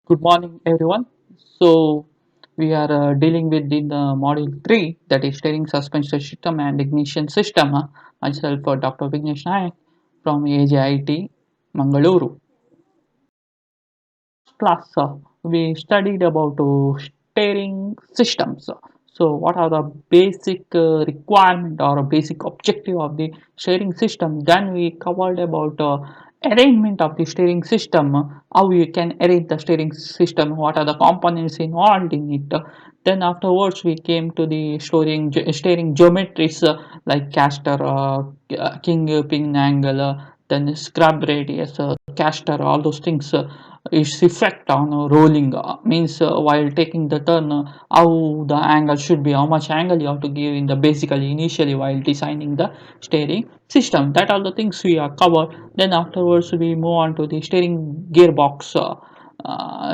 Good morning, everyone. So, we are dealing with in the module 3, that is steering suspension system and ignition system. Myself, Dr. Vighnesha Nayak from AJIET, Mangaluru. Class, we studied about steering systems. So, what are the basic requirement or basic objective of the steering system? Then we covered about arrangement of the steering system, how you can arrange the steering system, what are the components involved in it. Then afterwards we came to the steering geometries, like caster, king pin angle, then scrub radius, caster, all those things. Its effect on rolling, means while taking the turn, how the angle should be, how much angle you have to give in the basically initially while designing the steering system. That all the things we are covered. Then afterwards we move on to the steering gearbox,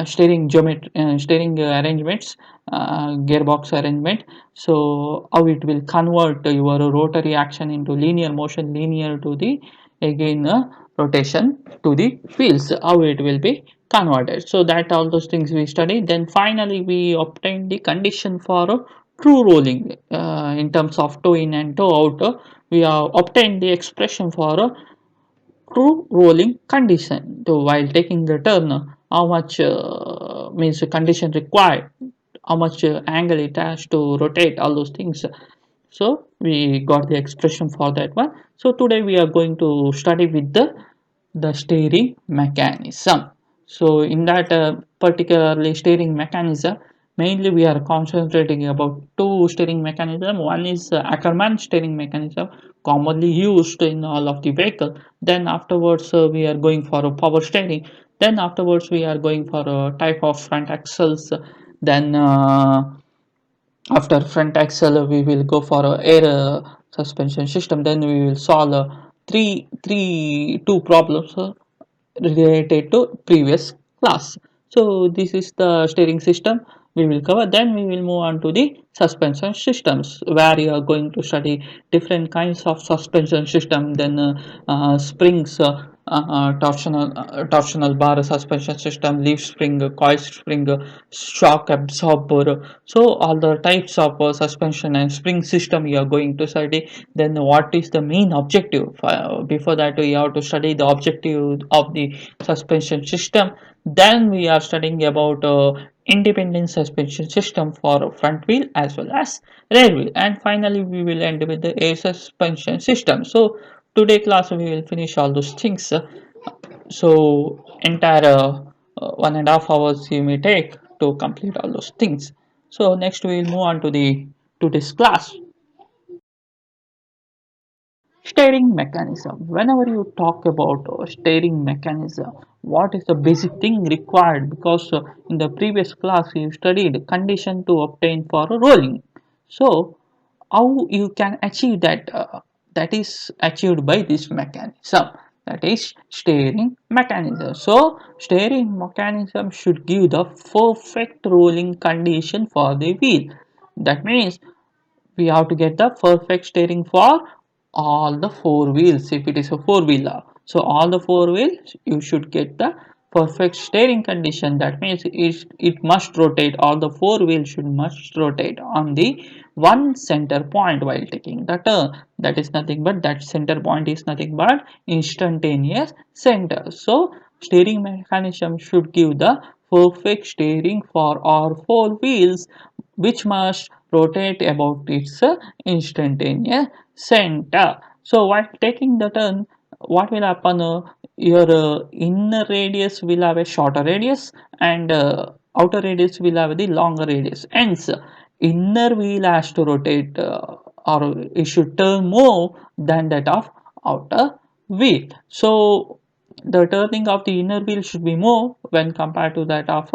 steering geometry, steering arrangements, gearbox arrangement. So how it will convert your rotary action into linear motion, linear to the again rotation to the wheels, how it will be converted. So that all those things we study. Then finally we obtain the condition for true rolling, in terms of toe in and toe out. We have obtained the expression for true rolling condition. So while taking the turn, how much means the condition required, how much angle it has to rotate, all those things. So we got the expression for that one. So today we are going to study with the steering mechanism. So in that particularly steering mechanism, mainly we are concentrating about two steering mechanism. One is Ackermann steering mechanism, commonly used in all of the vehicle. Then afterwards we are going for a power steering. Then afterwards we are going for a type of front axles. Then after front axle we will go for a air suspension system. Then we will solve two problems related to previous class. So this is the steering system we will cover. Then we will move on to the suspension systems, where you are going to study different kinds of suspension system. Then springs, torsional bar suspension system, leaf spring, coil spring, shock absorber. So all the types of suspension and spring system you are going to study. Then what is the main objective? Before that we have to study the objective of the suspension system. Then we are studying about independent suspension system for front wheel as well as rear wheel, and finally we will end with the air suspension system. So today class we will finish all those things. So entire 1.5 hours you may take to complete all those things. So next we will move on to the today's class. Steering mechanism. Whenever you talk about steering mechanism, what is the basic thing required? Because in the previous class you studied condition to obtain for a rolling. So how you can achieve that? That is achieved by this mechanism. That is steering mechanism. So steering mechanism should give the perfect rolling condition for the wheel. That means we have to get the perfect steering for all the four wheels. If it is a four wheeler, so all the four wheels you should get the perfect steering condition. That means it must rotate, all the four wheels should must rotate on the one center point while taking the turn. That is nothing but, that center point is nothing but instantaneous center. So steering mechanism should give the perfect steering for all four wheels, which must rotate about its instantaneous center. So while taking the turn, what will happen? Your inner radius will have a shorter radius, and outer radius will have the longer radius. Hence, inner wheel has to rotate, or it should turn more than that of outer wheel. So the turning of the inner wheel should be more when compared to that of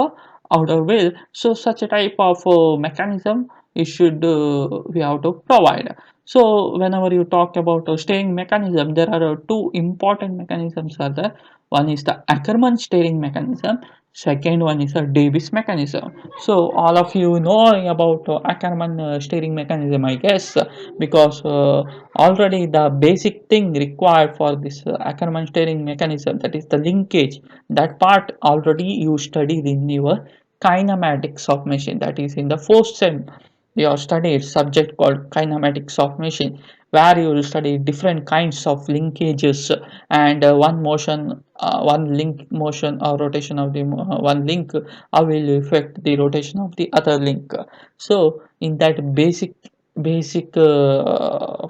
outer wheel. So such a type of mechanism it should we have to provide. So whenever you talk about a steering mechanism, there are two important mechanisms are there. One is the Ackermann steering mechanism, second one is a Davis mechanism. So all of you know about Ackermann steering mechanism, I guess, because already the basic thing required for this Ackermann steering mechanism, that is the linkage, that part already you studied in your kinematics of machine, that is in the fourth sem. You studied subject called kinematics of machine, where you will study different kinds of linkages and one link motion or rotation of the one link will affect the rotation of the other link. So in that basic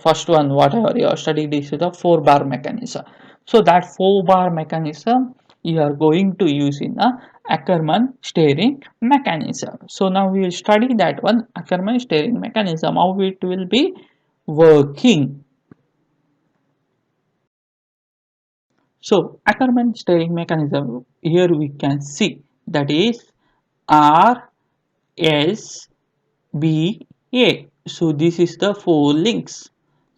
first one whatever you are studied is the 4 bar mechanism. So that 4 bar mechanism you are going to use in a Ackermann steering mechanism. So now we will study that one, Ackermann steering mechanism, how it will be working. So Ackermann steering mechanism, here we can see, that is R S B A. So this is the 4 links.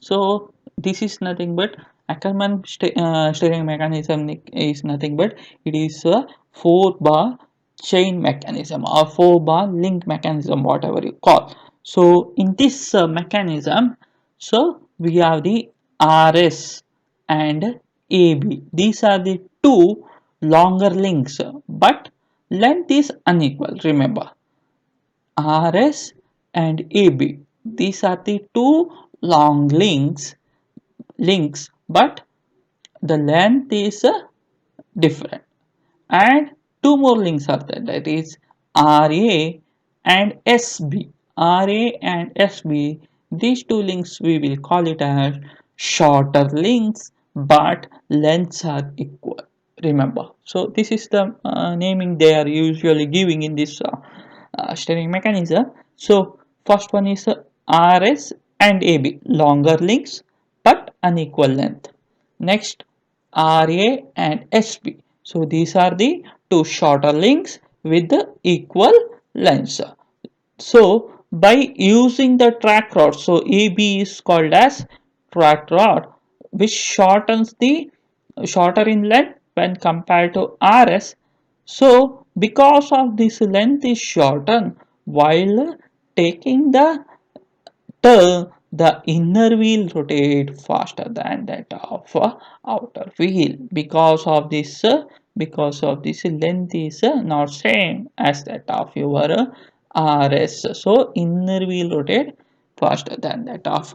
So this is nothing but Ackermann steering mechanism is nothing but it is a 4 bar chain mechanism or 4 bar link mechanism, whatever you call. So in this mechanism, so we have the RS and AB. These are the two longer links, but length is unequal. Remember, RS and AB. These are the two long links, but the length is different. And two more links are there, that is RA and SB. RA and SB, these two links we will call it as shorter links, but lengths are equal. Remember, so this is the naming they are usually giving in this steering mechanism. So first one is RS and AB, longer links but unequal length. Next, RA and SB. So these are the two shorter links with the equal lengths. So by using the track rod, so AB is called as track rod, which shortens the shorter in length when compared to RS. So because of this length is shortened while taking the turn, the inner wheel rotate faster than that of outer wheel. Because of this length is not same as that of your RS. So inner wheel rotate faster than that of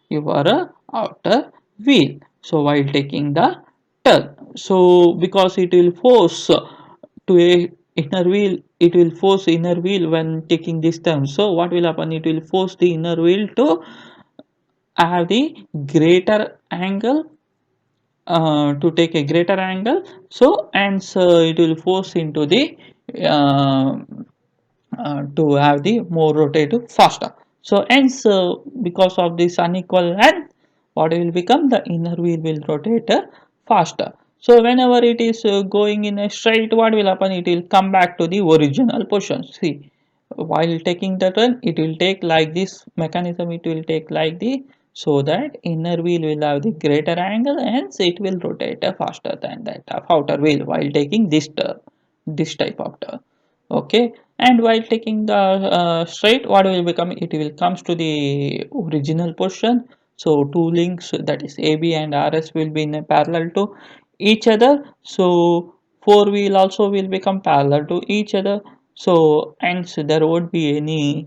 your outer wheel. So while taking the turn, so because it will force to a inner wheel, it will force inner wheel when taking this turn. So what will happen, it will force the inner wheel to have the greater angle, to take a greater angle. So and so it will force into the uh, to have the more rotative faster. So hence because of this unequal length, what will become, the inner wheel will rotate faster. So whenever it is going in a straight, what will happen, it will come back to the original position. See, while taking the turn, it will take like this mechanism, it will take like the, so that inner wheel will have the greater angle, hence it will rotate faster than that of outer wheel while taking this turn, this type of turn. Okay, and while taking the straight, what will become, it will comes to the original position. So two links, that is AB and RS, will be in a parallel to each other. So four wheel also will become parallel to each other. So hence there won't be any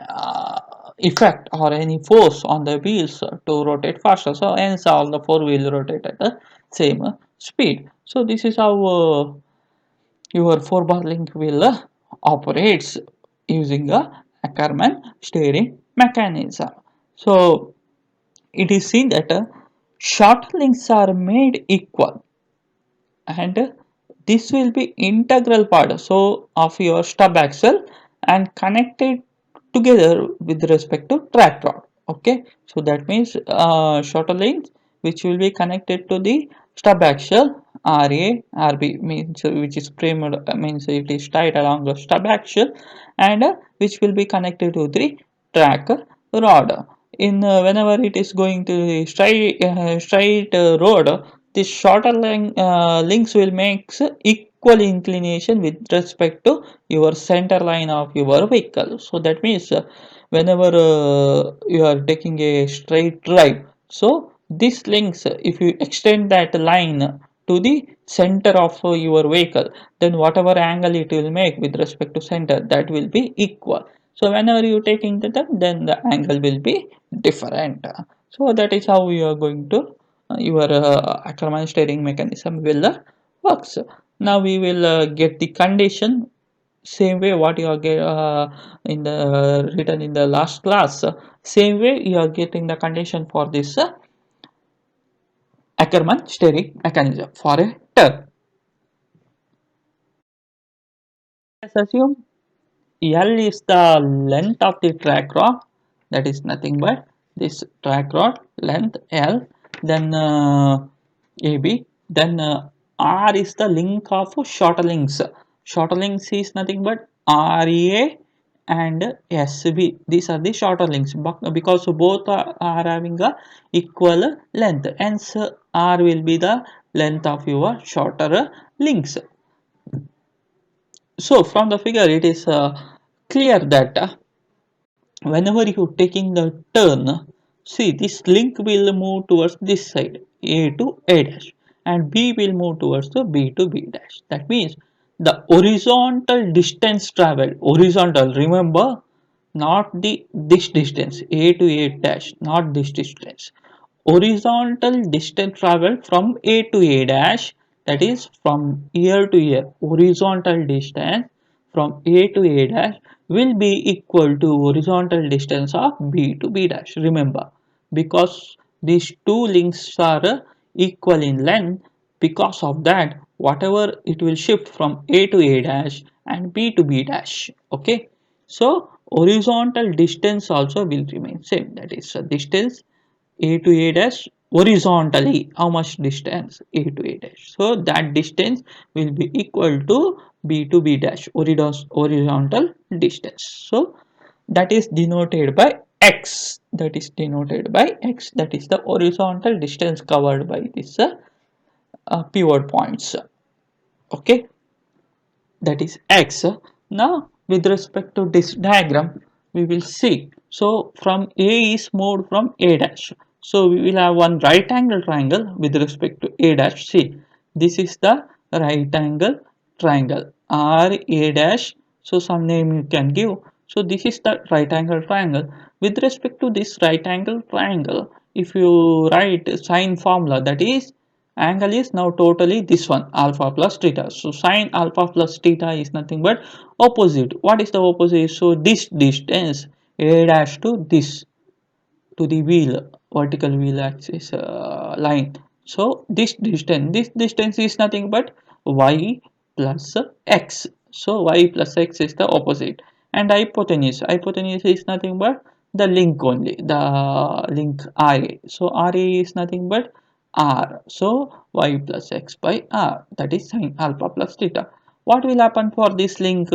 uh, effect or any force on the wheels to rotate faster. So hence all the four wheel rotate at the same speed. So this is how your 4 bar link will operates using a Ackermann steering mechanism. So it is seen that short links are made equal, and this will be integral part so of your stub axle and connected together with respect to track rod. Okay, so that means shorter links which will be connected to the stub axle, RA RB means which is framed, means it is tied along the stub axle, and which will be connected to the track rod. In whenever it is going to the straight road, the shorter links will make equal inclination with respect to your center line of your vehicle. So that means whenever you are taking a straight drive, so this links, if you extend that line to the center of your vehicle, then whatever angle it will make with respect to center, that will be equal. So whenever you taking the turn, then the angle will be different. So that is how you are going to your Ackermann steering mechanism will works. Now we will get the condition same way what you are get in the written in the last class. Same way you are getting the condition for this Ackermann steering mechanism for a turn. Let's assume L is the length of the track rod, that is nothing but this track rod length L, then AB, then R is the link of shorter links. Shorter links is nothing but RA and SB. These are the shorter links because both are having a equal length. Hence, R will be the length of your shorter links. So from the figure, it is clear that whenever you taking the turn, see this link will move towards this side, A to A dash, and B will move towards the B to B dash. That means the horizontal distance traveled, horizontal, remember, not the this distance A to A dash, not this distance, horizontal distance traveled from A to A dash, that is from here to here, horizontal distance from A to A dash will be equal to horizontal distance of B to B dash. Remember, because these two links are equal in length, because of that whatever it will shift from A to A dash and B to B dash. Okay, so horizontal distance also will remain same, that is distance A to A dash horizontally, how much distance A to A dash, so that distance will be equal to B to B dash, horizontal distance. So that is denoted by x, that is denoted by x, that is the horizontal distance covered by this pivot points. Okay, that is x. Now with respect to this diagram we will see, so from A is moved from A dash, so we will have one right angle triangle with respect to A dash. See, this is the right angle triangle R A dash, so some name you can give. So this is the right angle triangle. With respect to this right angle triangle, if you write sine formula, that is angle is now totally this one, alpha plus theta. So sine alpha plus theta is nothing but opposite. What is the opposite? So this distance A dash to this, to the wheel, vertical wheel axis line. So this distance is nothing but y plus x. So y plus x is the opposite, and hypotenuse is nothing but the link only, the link RA. So RA is nothing but R. So y plus x by R, that is sine alpha plus theta. What will happen for this link?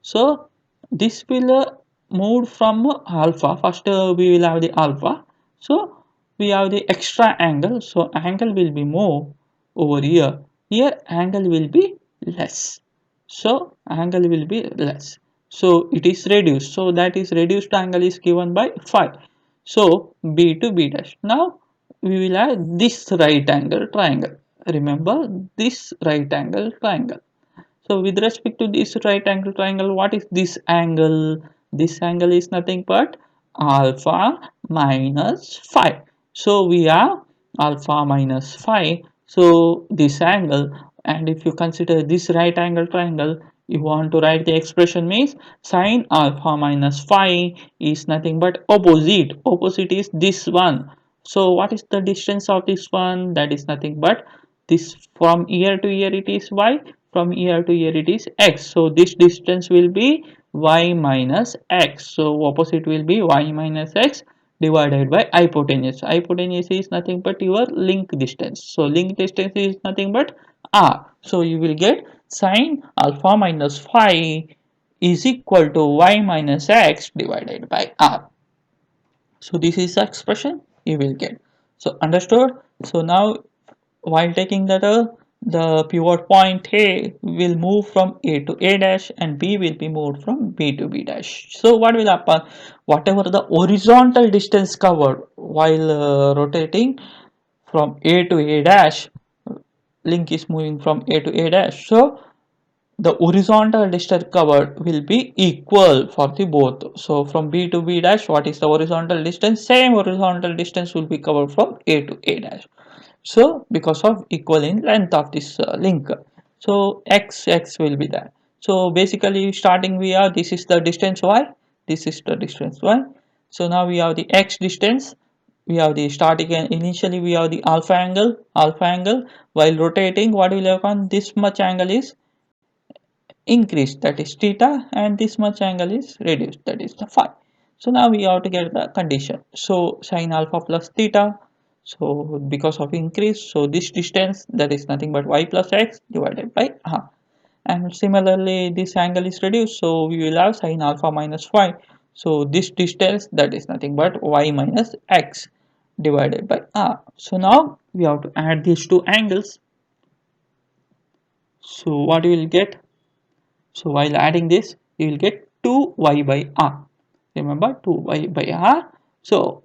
So this will moved from alpha. First we will have the alpha, so we have the extra angle, so angle will be more over here. Here angle will be less, so angle will be less, so it is reduced, so that is reduced angle is given by 5. So B to B dash. Now we will have this right angle triangle. Remember this right angle triangle. So with respect to this right angle triangle, what is this angle? This angle is nothing but alpha minus 5. So we have alpha minus 5. So this angle, and if you consider this right angle triangle, you want to write the expression means sine alpha minus 5 is nothing but opposite. Opposite is this one. So what is the distance of this one? That is nothing but this, from here to here it is y, from here to here it is x, so this distance will be y minus x, so opposite will be y minus x divided by hypotenuse. Hypotenuse is nothing but your link distance, so link distance is nothing but r, so you will get sine alpha minus 5 is equal to y minus x divided by r. So this is the expression you will get. So understood? So now while taking that the pivot point A will move from A to A dash and B will be moved from B to B dash. So what will happen? Whatever the horizontal distance covered while rotating from A to A dash, link is moving from A to A dash. So the horizontal distance covered will be equal for the both. So from B to B dash, what is the horizontal distance? Same horizontal distance will be covered from A to A dash. So because of equal in length of this link, so x will be there. So basically starting we have, this is the distance y, this is the distance y. So now we have the x distance, we have the starting and initially we have the alpha angle. While rotating, what will happen? This much angle is increased, that is theta, and this much angle is reduced, that is the phi. So now we have to get the condition. So sine alpha plus theta, so because of increase, so this distance, that is nothing but y plus x divided by r. And similarly this angle is reduced, so we will have sine alpha minus phi. So this distance, that is nothing but y minus x divided by r. So now we have to add these two angles. So what we will get? So while adding this, you will get 2y by r. Remember 2y by r. So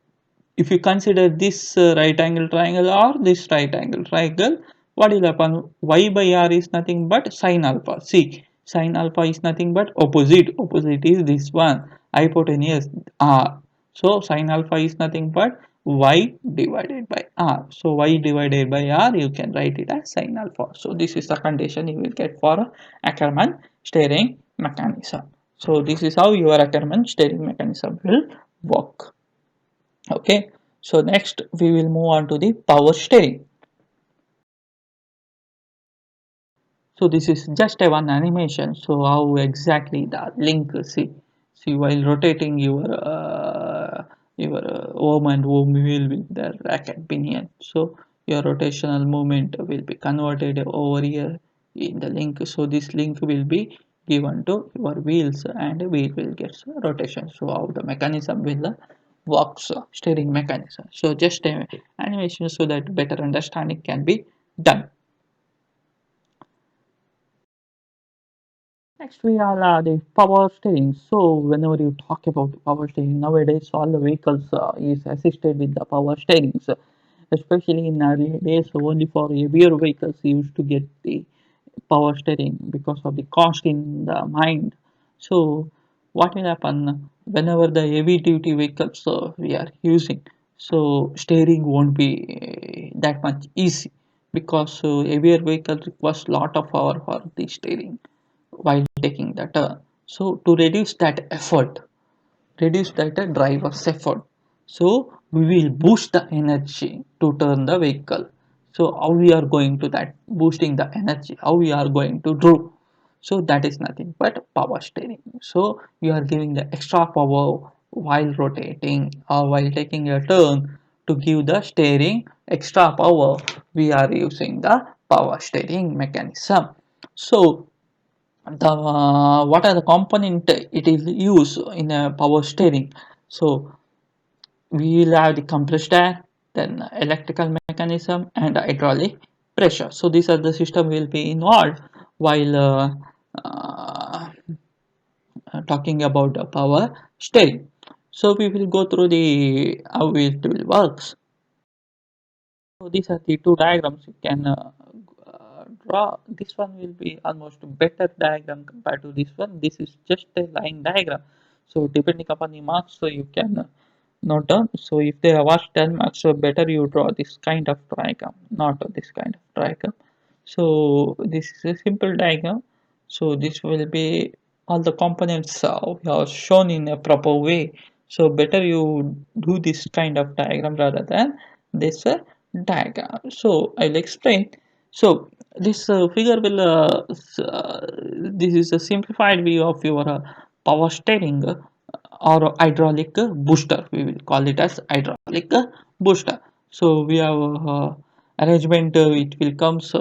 if you consider this right angle triangle or this right angle triangle, what will happen? Y by r is nothing but sine alpha. See, sine alpha is nothing but opposite. Opposite is this one, hypotenuse r. So sine alpha is nothing but y divided by r. So y divided by r, you can write it as sine alpha. So this is the condition you will get for Ackermann steering mechanism. So this is how your Ackermann steering mechanism will work. Okay, so next we will move on to the power steering. So this is just a one animation. So how exactly the link, see while rotating your worm and worm wheel with the rack and pinion. So your rotational movement will be converted over here in the link. So this link will be given to your wheels and wheel will get rotation. So how the mechanism will works, steering mechanism. So just a animation so that better understanding can be done. Next, we are the power steering. So, whenever you talk about power steering, nowadays all the vehicles is assisted with the power steering. So, especially in early days, only for heavier vehicles you used to get the power steering because of the cost in the mind. So, what will happen whenever the heavy duty vehicles we are using? So, steering won't be that much easy because heavier vehicles requires lot of power for the steering while taking the turn. So to reduce that driver's effort. So we will boost the energy to turn the vehicle. So how we are going to that boosting the energy? How we are going to do? So that is nothing but power steering. So we are giving the extra power while rotating or while taking a turn to give the steering extra power. We are using the power steering mechanism. So the what are the component it is used in a power steering? So we will have the compressed air, then electrical mechanism and hydraulic pressure. So these are the system will be involved while uh, talking about the power steering. So we will go through the how it will works. So these are the two diagrams you can draw. This one will be almost better diagram compared to this one. This is just a line diagram. So depending upon the marks, so you can note down. So if they have asked 10 marks, so better you draw this kind of diagram, not this kind of diagram. So this is a simple diagram. So this will be all the components are shown in a proper way. So better you do this kind of diagram rather than this diagram. So I'll explain. So this figure will this is a simplified view of your power steering or hydraulic booster. We will call it as hydraulic booster. So we have arrangement. It will comes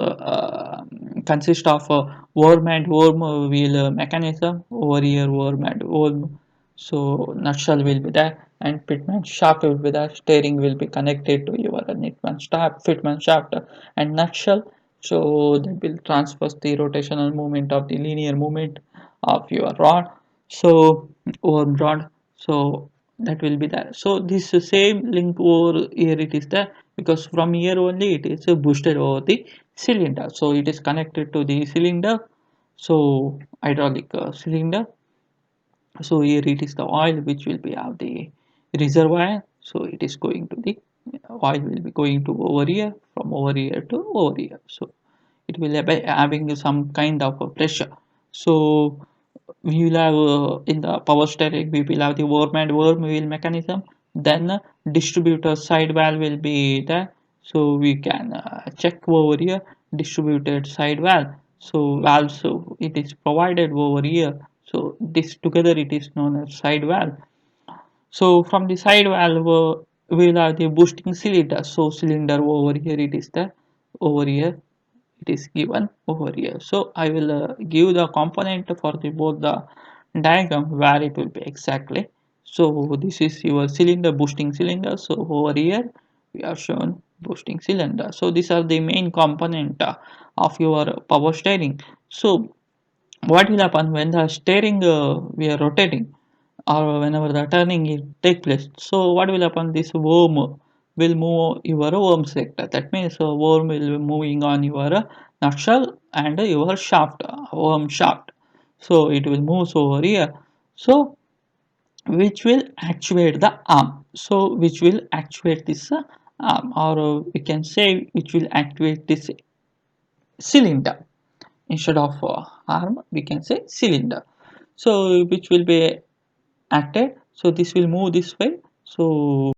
consist of worm and worm wheel mechanism over here, worm and worm. So nutshell will be there. and pitman shaft will be the steering will be connected to your pitman shaft, and nutshell. So that will transfer the rotational movement of the linear movement of your rod. So worm rod. So that will be there. So this same link over here it is there, because from here only it is boosted over the cylinder. So it is connected to the cylinder. So hydraulic cylinder. So here it is the oil which will be of the reservoir. So it is going to the oil will be going to over here, from over here to over here. So it will be having some kind of a pressure. So we will have in the power steering we will have the worm and worm wheel mechanism. Then distributor side valve will be there. So we can check over here distributed side valve. So valve, so it is provided over here. So this together it is known as side valve. So from the side valve we'll have the boosting cylinder. So cylinder over here it is there, over here it is given over here. So I will give the component for the both the diagram where it will be exactly. So this is your cylinder, boosting cylinder. So over here we have shown boosting cylinder. So these are the main component of your power steering. So what will happen when the steering we are rotating, or whenever the turning it take place? So what will happen, this worm will move your worm sector. That means worm will be moving on your nutshell and your shaft, worm shaft. So it will move over here. So which will actuate the arm. So which will actuate this arm, or we can say which will activate this cylinder. Instead of arm we can say cylinder. So which will be acted. So this will move this way. So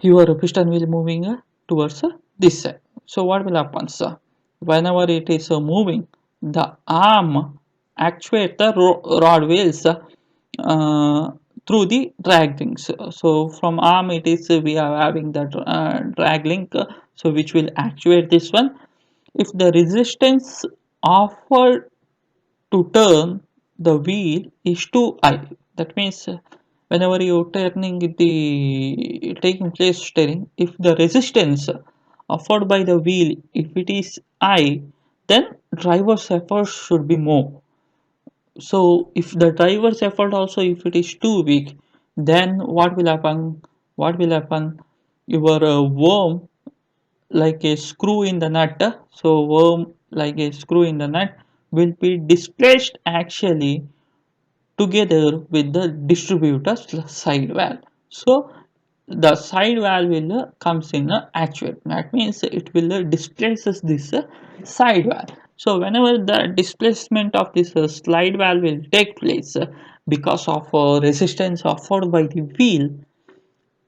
your piston will moving towards this side. So what will happen, sir? Whenever it is moving, the arm actuate the rod wheels through the drag links. So from arm it is we are having the drag link, so which will actuate this one. If the resistance offered to turn the wheel is too high, that means whenever you're turning the taking place steering, if the resistance offered by the wheel if it is high, then driver's effort should be more. So if the driver's effort also if it is too weak, then what will happen, your worm like a screw in the nut, so worm like a screw in the nut will be displaced actually together with the distributor side valve. So the side valve will comes in actuate. That means it will displaces this side valve. So whenever the displacement of this slide valve will take place because of resistance offered by the wheel,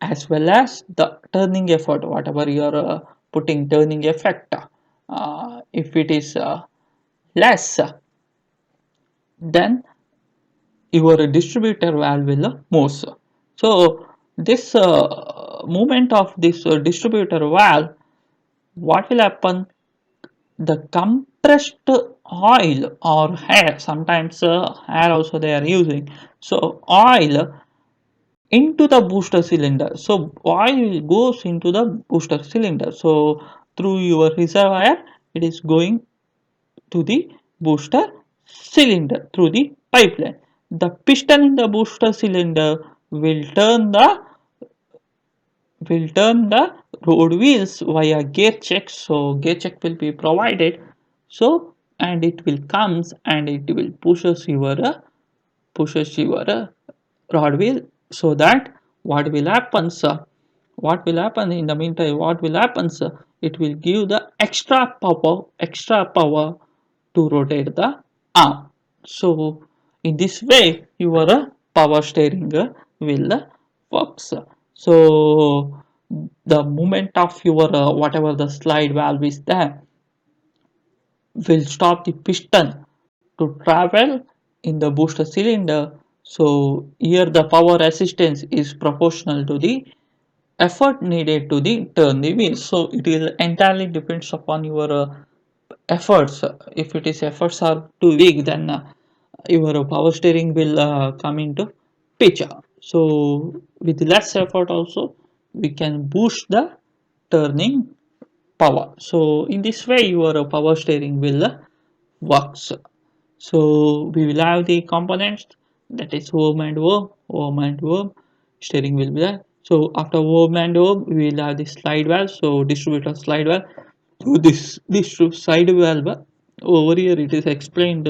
as well as the turning effort, whatever you are putting turning effect, if it is less, then your distributor valve will move. So this movement of this distributor valve, what will happen, the compressed oil or air, sometimes air also they are using, so oil into the booster cylinder. So oil goes into the booster cylinder. So through your reservoir it is going to the booster cylinder through the pipeline. The piston in the booster cylinder will turn the road wheels via gear check. So gear check will be provided. So and it will comes and it will pushes your rod wheel, so that what will happen, sir, what will happen in the meantime, what will happen, sir, it will give the extra power to rotate the arm. So in this way your power steering will works. So the movement of your whatever the slide valve is there will stop the piston to travel in the booster cylinder. So here the power resistance is proportional to the effort needed to the turn the wheel. So it will entirely depends upon your efforts. If it is efforts are too weak, then your power steering will come into picture. So with less effort also we can boost the turning power. So in this way your power steering will works. So we will have the components, that is worm and worm. Steering will be there. So after worm and worm, we will have the slide valve. So distributor slide valve. So this side valve over here it is explained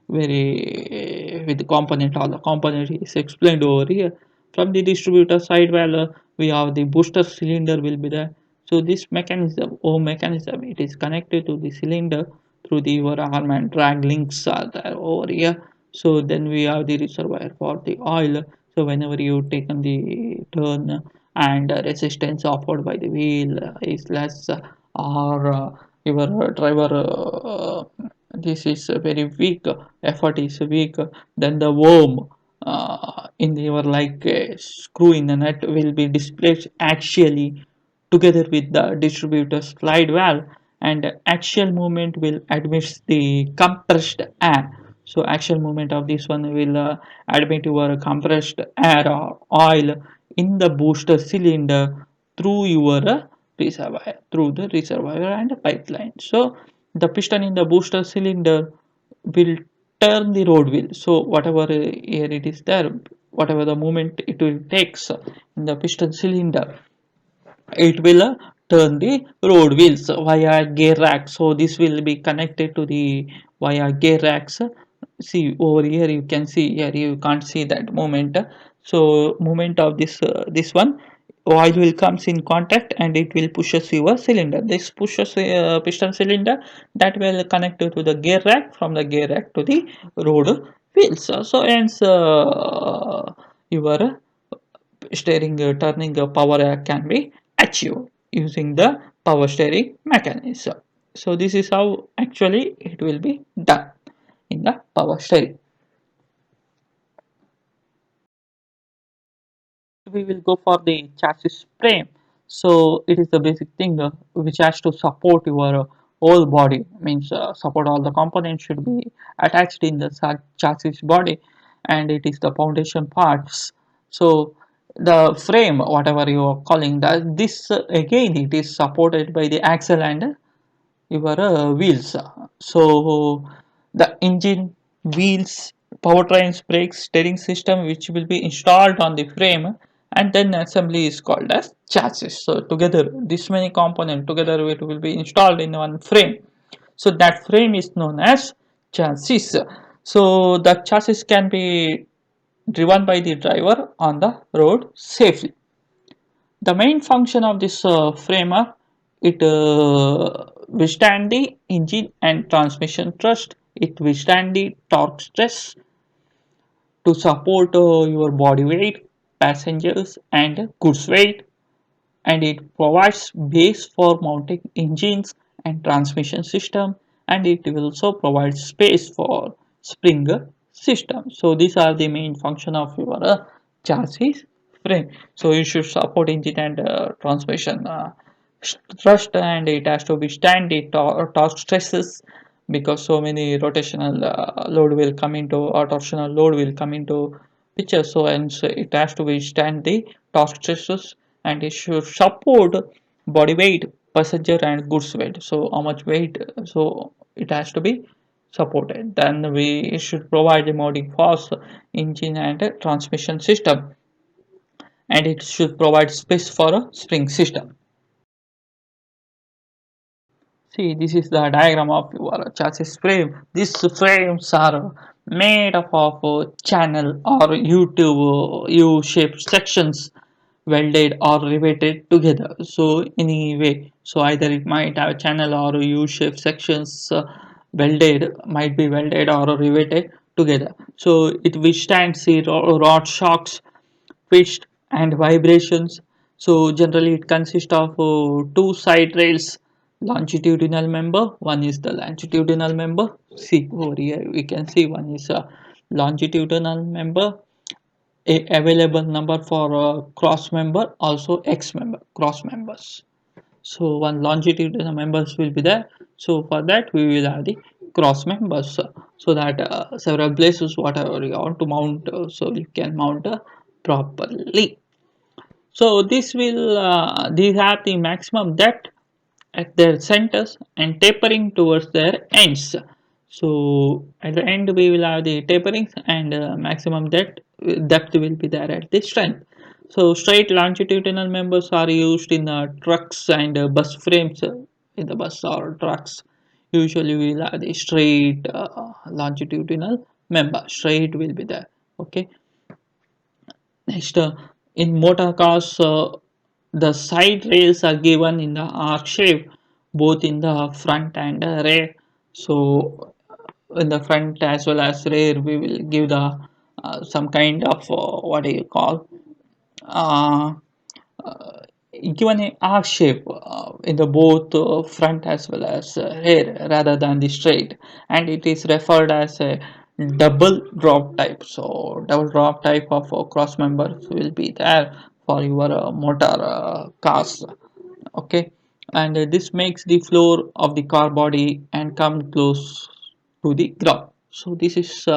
very with the component. All the component is explained over here. From the distributor side valve, we have the booster cylinder will be there. So this mechanism or mechanism, it is connected to the cylinder through the your arm and drag links are there over here. So then we have the reservoir for the oil. So whenever you taken the turn and resistance offered by the wheel is less, or your driver this is very weak, effort is weak, then the worm in your like screw in the nut will be displaced axially together with the distributor slide valve, and axial movement will admit the compressed air. So axial movement of this one will admit your compressed air or oil in the booster cylinder through your reservoir, through the reservoir and pipeline. So the piston in the booster cylinder will turn the road wheel. So whatever air it is there, whatever the movement it will takes in the piston cylinder, it will turn the road wheels via gear rack. So this will be connected to the via gear racks. See over here, you can see here, you can't see that moment. So movement of this one, oil will comes in contact and it will pushes your cylinder. This pushes piston cylinder that will connect to the gear rack, from the gear rack to the road wheels. So hence your steering turning power can be achieved using the power steering mechanism. So this is how actually it will be done in the power steering. We will go for the chassis frame. So it is the basic thing which has to support your whole body, means support all the components should be attached in the chassis body, and it is the foundation parts. So the frame, whatever you are calling that, this again it is supported by the axle and your wheels. So the engine, wheels, powertrains, brakes, steering system, which will be installed on the frame, and then assembly is called as chassis. So together, this many components together it will be installed in one frame. So that frame is known as chassis. So the chassis can be driven by the driver on the road safely. The main function of this framer, it withstand the engine and transmission thrust, it withstand the torque stress to support your body weight, passengers and goods weight, and it provides base for mounting engines and transmission system, and it will also provide space for spring system. So these are the main function of your chassis frame. So you should support engine and transmission thrust, and it has to withstand the torque stresses, because so many rotational load will come into, or torsional load will come into picture. So and so it has to withstand the torque stresses, and it should support body weight, passenger and goods weight. So how much weight, so it has to be supported. Then we should provide the mounting force, engine and transmission system, and it should provide space for a spring system. See, this is the diagram of your chassis frame. These frames are made up of channel or U-shaped sections welded or riveted together. So anyway, so either it might have channel or U-shaped sections welded, might be welded or riveted together. So it withstands the rod shocks, twist and vibrations. So generally it consists of two side rails, longitudinal member. One is the longitudinal member. See over here we can see one is a longitudinal member, a available number for cross member, also X member, cross members. So one longitudinal members will be there. So for that we will have the cross members, so that several places whatever you want to mount, so you can mount properly. So this will these have the maximum depth at their centers and tapering towards their ends. So at the end we will have the taperings and maximum depth will be there at the strength. So straight longitudinal members are used in trucks and bus frames in the bus or trucks. Usually we will have the straight longitudinal member. Straight will be there. Okay. Next, in motor cars, the side rails are given in the arc shape, both in the front and rear. So, in the front as well as rear, we will give the some kind of what do you call uh, uh, given a arc shape in the both front as well as rear rather than the straight, and it is referred as a double drop type. So double drop type of cross members will be there for your motor cars. Okay, and this makes the floor of the car body and come close to the ground. So this is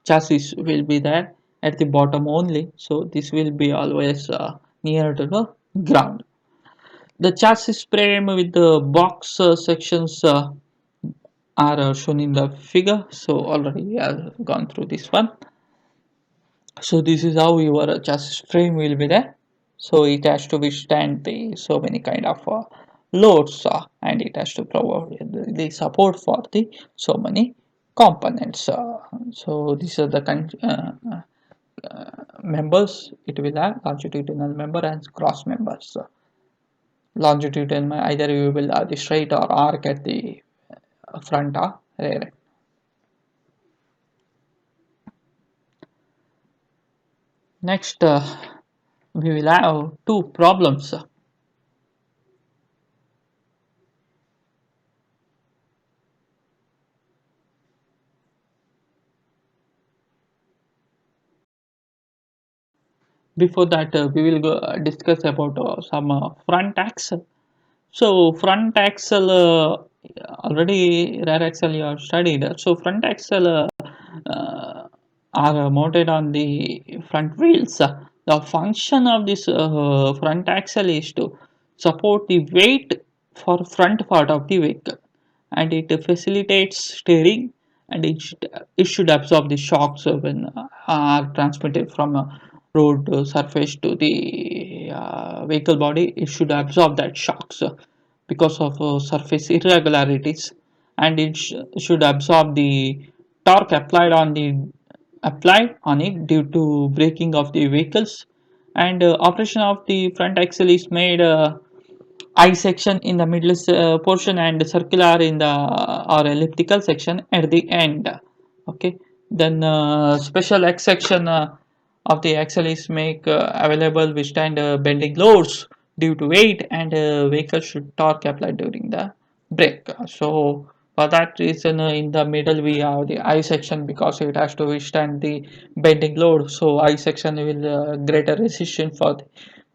chassis will be there at the bottom only, so this will be always near to the ground. The chassis frame with the box sections are shown in the figure, so already we have gone through this one. So this is how your chassis frame will be there. So it has to withstand the so many kind of loads and it has to provide the support for the so many components. So these are the members. It will have longitudinal member and cross members. Longitudinal either you will have the straight or arc at the front or rear. Next, we will have two problems. Before that, we will discuss about some front axle. So front axle already rear axle you have studied. So front axle uh, are mounted on the front wheels. The function of this front axle is to support the weight for front part of the vehicle, and it facilitates steering, and it should absorb the shocks when are transmitted from a road surface to the vehicle body. It should absorb that shocks because of surface irregularities, and it should absorb the torque applied on it due to braking of the vehicles, and operation of the front axle is made I section in the middle portion and circular in the or elliptical section at the end. Okay, then special X section of the axle is make available withstand bending loads due to weight, and vehicle should torque applied during the brake. So for that reason, in the middle we have the I section because it has to withstand the bending load. So I section will greater resistance for the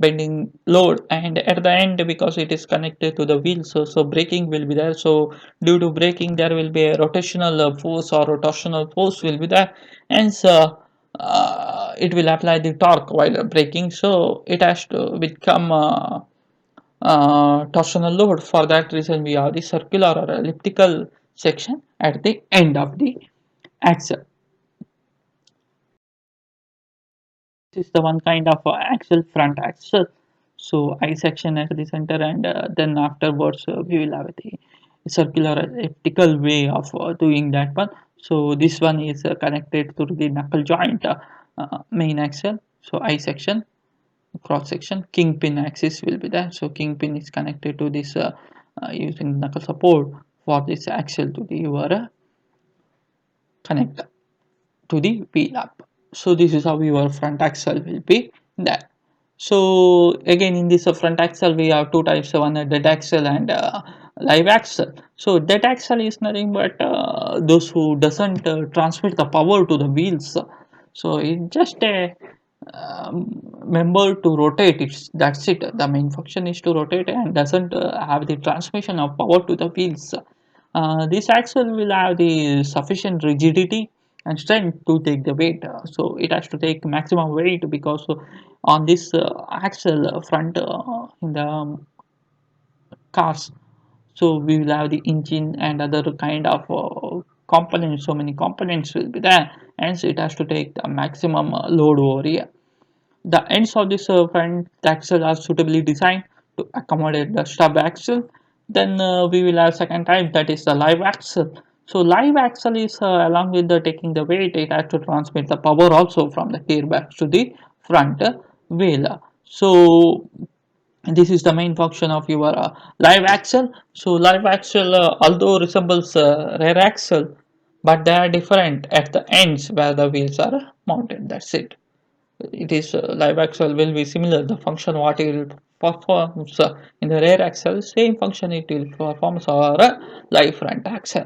bending load, and at the end because it is connected to the wheel, so braking will be there. So due to braking there will be a rotational force or rotational force will be there, and so it will apply the torque while braking, so it has to become torsional load. For that reason we have the circular or elliptical section at the end of the axle. This is the one kind of axle, front axle. So I section at the center, and then afterwards we will have the circular elliptical way of doing that one. So this one is connected to the knuckle joint main axle. So I section, cross section, kingpin axis will be there. So kingpin is connected to this using knuckle support for this axle to the your connector to the wheel up. So this is how your front axle will be there. So again in this front axle we have two types, one dead axle and live axle. So dead axle is nothing but those who doesn't transmit the power to the wheels. So it just a member to rotate, it's that's it. The main function is to rotate and doesn't have the transmission of power to the wheels. This axle will have the sufficient rigidity and strength to take the weight. So it has to take maximum weight because on this axle front in the cars, so we will have the engine and other kind of components. So many components will be there, and so it has to take the maximum load over here. The ends of this front axle are suitably designed to accommodate the stub axle. Then we will have second type, that is the live axle. So live axle is along with the taking the weight, it has to transmit the power also from the gearbox to the front wheel. So this is the main function of your live axle. So live axle although resembles rear axle, but they are different at the ends where the wheels are mounted. That's it. It is live axle will be similar. The function what it will perform in the rear axle, same function it will perform our live front axle.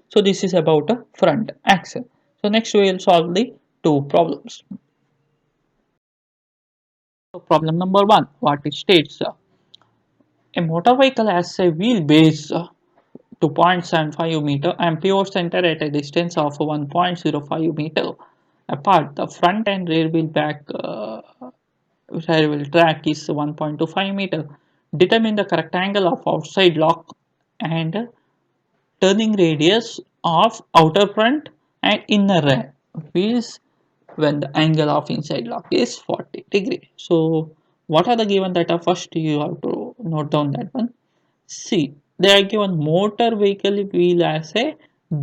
So this is about a front axle. So next we will solve the two problems. So problem number one, what it states, a motor vehicle has a wheelbase to 0.75 meter and pivot center at a distance of 1.05 meter apart. The front and rear wheel back rear wheel track is 1.25 meter. Determine the correct angle of outside lock and turning radius of outer front and inner rear wheels when the angle of inside lock is 40 degree. So what are the given data? First you have to note down that one. See, they are given motor vehicle wheel as a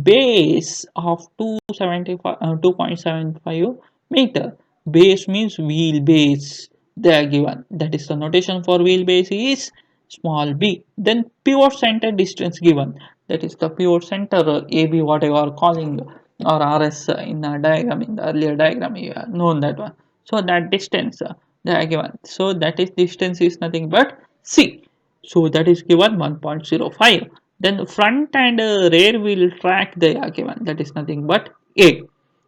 base of 2.75 meter. Base means wheel base. They are given. That is the notation for wheel base is small b. Then pivot center distance given. That is the pivot center AB what you are calling or RS in a diagram, in the earlier diagram you have known that one. So that distance they are given. So that is distance is nothing but c. So that is given 1.05. Then front and rear wheel track they are given, that is nothing but a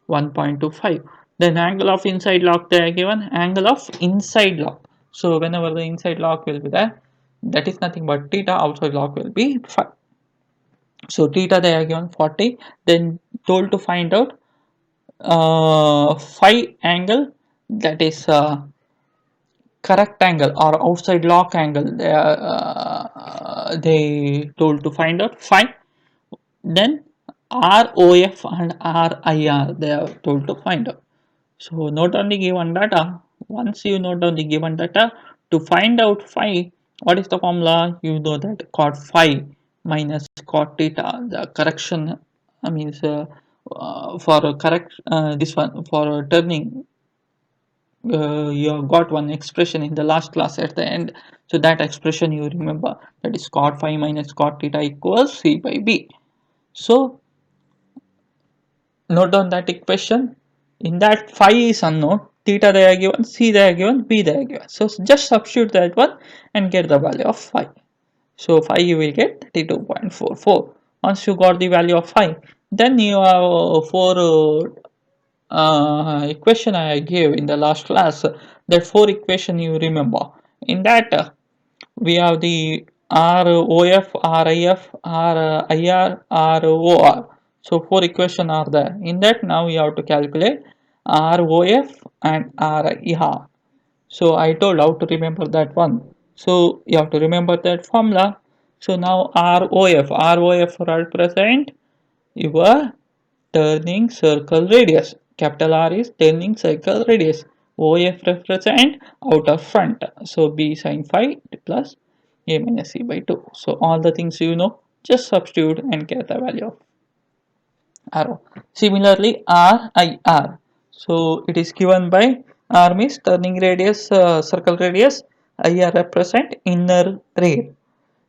1.25. Then angle of inside lock they are given, angle of inside lock. So whenever the inside lock will be there, that is nothing but theta, outside lock will be 5. So theta they are given 40. Then told to find out phi angle, that is correct angle or outside lock angle. They told to find out phi. Then ROF and RIR they are told to find out. So note on the given data. Once you note down the given data, to find out phi, what is the formula? You know that cot phi minus cot theta. The correction means for correct this one for turning. You have got one expression in the last class at the end. So that expression you remember, that is cot phi minus cot theta equals c by b. So note down that equation. In that phi is unknown, theta they are given, c they are given, b they are given. So just substitute that one and get the value of phi. So phi you will get 32.44. Once you got the value of phi, then you have four equation I gave in the last class. That four equation you remember. In that we have the ROF, RIF, RIR, ROR. So four equation are there. In that now you have to calculate ROF and RIR. So I told how to remember that one. So you have to remember that formula. So now ROF represent your turning circle radius. Capital R is turning circle radius. OF represent outer front. So B sin phi plus A minus C by 2. So all the things you know, just substitute and get the value of arrow. Similarly, RIR. So it is given by R means turning radius, circle radius. IR represent inner rear.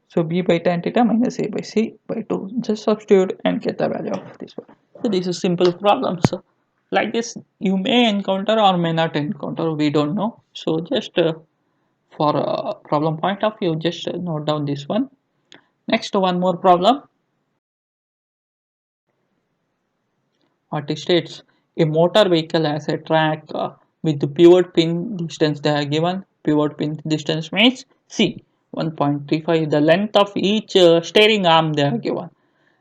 So b by tan theta minus a by c by 2. Just substitute and get the value of this one. So this is simple problems. So like this you may encounter or may not encounter. We don't know. So just for a problem point of view, just note down this one. Next one more problem. What it states, a motor vehicle has a track with the pivot pin distance they are given. Pivot pin distance means c 1.35. The length of each steering arm they are given.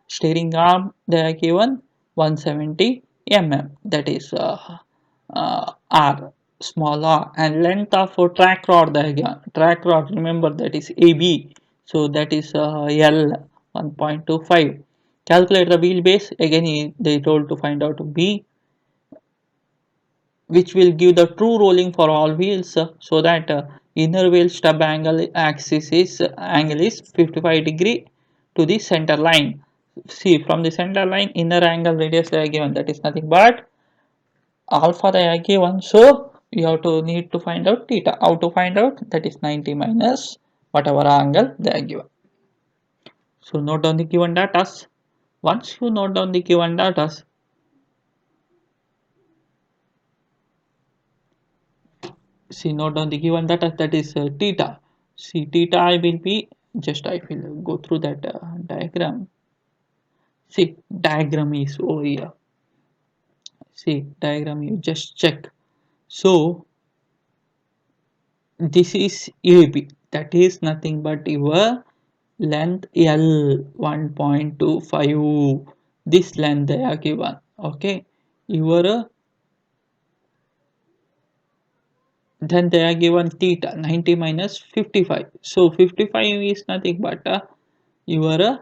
Steering arm they are given 170 that is r, small r, and length of a track rod diagram. Track rod, remember, that is AB, so that is L, 1.25. Calculate the wheelbase. Again they told to find out B, which will give the true rolling for all wheels, so that inner wheel stub angle is 55 degree to the center line. See, from the center line, inner angle radius they are given, that is nothing but alpha they are given, so you have to need to find out theta. How to find out? That is 90 minus whatever angle they are given. So note down the given data. Once you note down the given data, see, note down the given data, that is theta. See, theta I will be, just I will go through that diagram. See, diagram is over here. See, diagram, you just check. So this is AB, that is nothing but your length L, 1.25. This length they are given. Okay, your then they are given theta, 90 minus 55. So 55 is nothing but your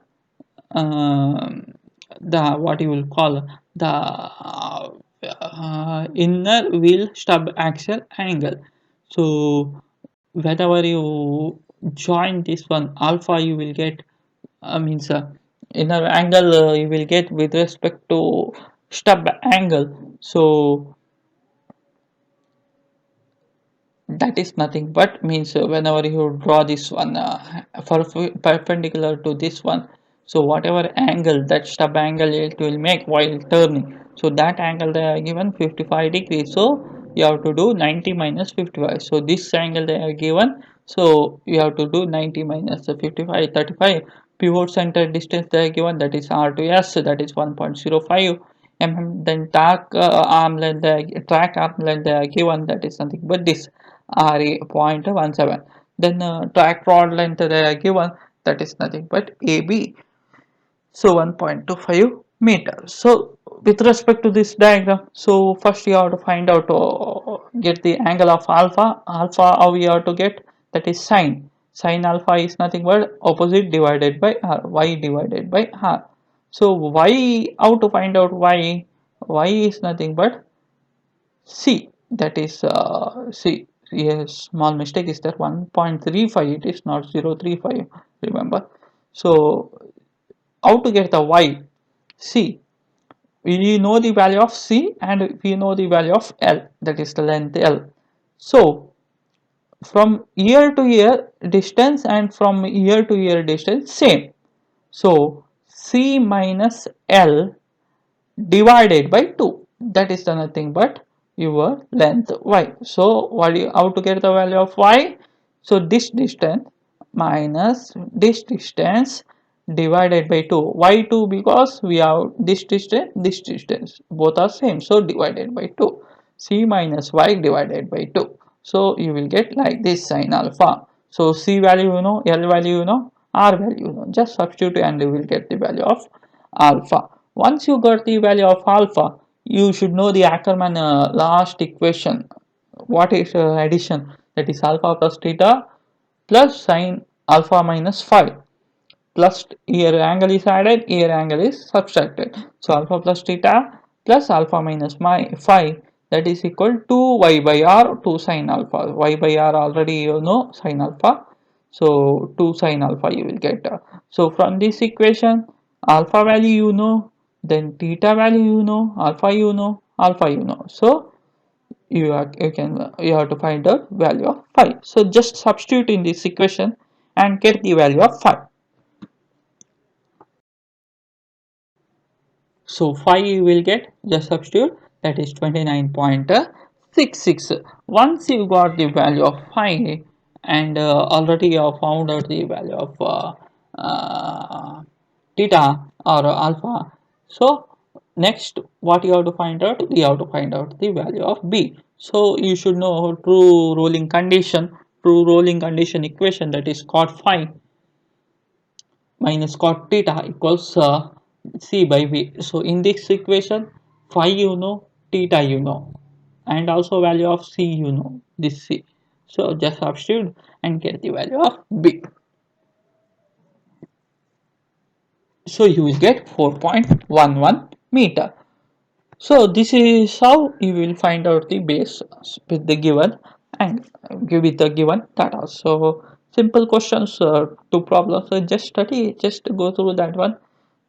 the, what you will call, the inner wheel stub axle angle. So whenever you join this one alpha, you will get means inner angle you will get with respect to stub angle. So that is nothing but means whenever you draw this one for perpendicular to this one, so whatever angle, that stub angle it will make while turning, so that angle they are given 55 degrees, so you have to do 90 minus 55. So this angle they are given, so you have to do 90 minus 55, 35. Pivot center distance they are given, that is r to s, that is 1.05 mm. Then track arm length they are given, that is something but this RE 0.17. Then track rod length they are given, that is nothing but AB, so 1.25 meters. So with respect to this diagram, so first you have to find out get the angle of alpha. Alpha how we have to get, that is sine alpha is nothing but opposite divided by r, y divided by r. So y, how to find out y is nothing but C, that is C. Yes, small mistake is there, 1.35, it is not 0.35, remember. So how to get the y? C, we know the value of C and we know the value of L, that is the length L. So from ear to ear distance and from ear to ear distance same. So C minus L divided by 2, that is the nothing but your length y. So what you, how to get the value of y? So this distance minus this distance divided by 2. Why 2? Because we have this distance, both are same, so divided by 2. C minus y divided by 2. So you will get like this sine alpha. So C value you know, L value you know, R value you know, just substitute and you will get the value of alpha. Once you got the value of alpha, you should know the Ackermann last equation. What is addition? That is alpha plus theta plus sine alpha minus phi, plus here angle is added, here angle is subtracted. So alpha plus theta plus alpha minus my phi, that is equal to y by r, 2 sine alpha. Y by r already you know, sine alpha. So 2 sine alpha you will get. So from this equation, alpha value you know, then theta value you know, alpha you know, alpha you know. So you have to find the value of phi. So just substitute in this equation and get the value of phi. So phi you will get, just substitute, that is 29.66. Once you got the value of phi and already you have found out the value of uh, theta or alpha. So next what you have to find out, you have to find out the value of b. So you should know true rolling condition, equation, that is cot phi minus cot theta equals c by v. So in this equation, phi you know, theta you know, and also value of c you know, this c. So just substitute and get the value of b. So you will get 4.11 meter. So this is how you will find out the base with the given and give it the given data. So simple questions, two problems. So just study, just go through that one.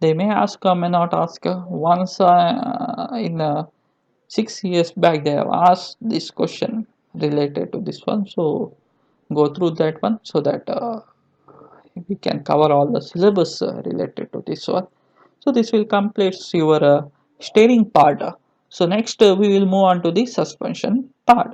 They may ask, may not ask. Once in 6 years back, they have asked this question related to this one. So go through that one so that we can cover all the syllabus related to this one. So this will complete your steering part. So next we will move on to the suspension part.